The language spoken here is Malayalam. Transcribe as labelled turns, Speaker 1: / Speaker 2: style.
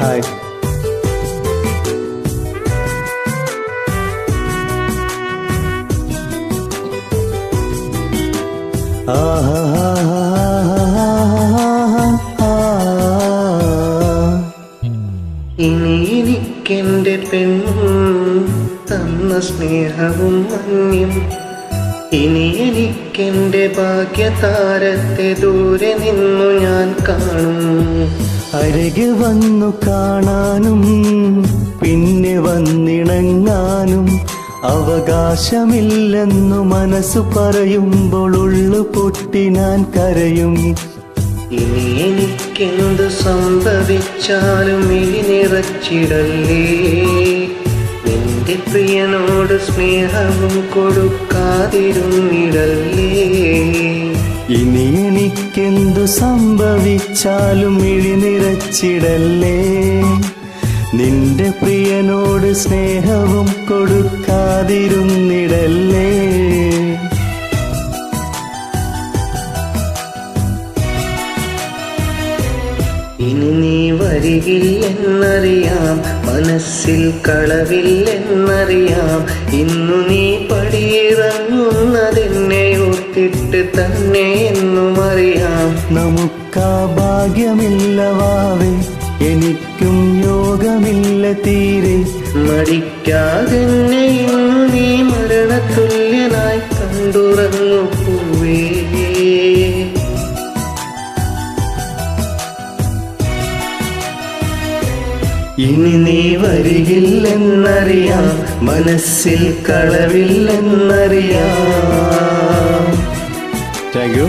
Speaker 1: ഹായ്.
Speaker 2: ഇനി എനിക്കെൻ്റെ പെണ്ണും തന്ന സ്നേഹവും മഞ്ഞും, ഇനി എനിക്കെൻ്റെ ഭാഗ്യതാരത്തെ ദൂരെ നിന്നു ഞാൻ കാണും.
Speaker 1: അരികെ വന്നു കാണാനും പിന്നെ വന്നിണങ്ങാനും അവകാശമില്ലെന്നു മനസ്സു പറയുമ്പോൾ ഉള്ളു പൊട്ടി ഞാൻ കരയും.
Speaker 2: ഇനി എനിക്കെന്തു സംഭവിച്ചാലും ഇനി നിറച്ചിടല്ലേ, നിന്റെ പ്രിയനോട് സ്നേഹവും കൊടുക്കാതിരുന്നിടല്ലേ.
Speaker 1: ഇനി എനിക്കെന്തു സംഭവിച്ചാലും ഇഴി നിറച്ചിടല്ലേ, നിന്റെ പ്രിയനോട് സ്നേഹവും കൊടുക്കാതിരുന്നിടല്ലേ.
Speaker 2: ഇനി നീ വരികില്ലെന്നറിയാം, മനസ്സിൽ കളവില്ലെന്നറിയാം. ഇന്നു നീ പടിയിറങ്ങുന്നതെന്നെ ഓർത്തിട്ട് തന്നെ എന്നും അറിയാം.
Speaker 1: നമുക്കാ ഭാഗ്യമില്ല വാവേ, എനിക്കും യോഗമില്ല തീരെ.
Speaker 2: മടിക്കാതെന്നെ ഇന്നു നീ മരണതുല്യനായി കണ്ടുറങ്ങു പൂവേ. ഇനി നീ വരികില്ലെന്നറിയാം, മനസ്സിൽ കളവില്ലെന്നറിയാം.
Speaker 1: Thank you.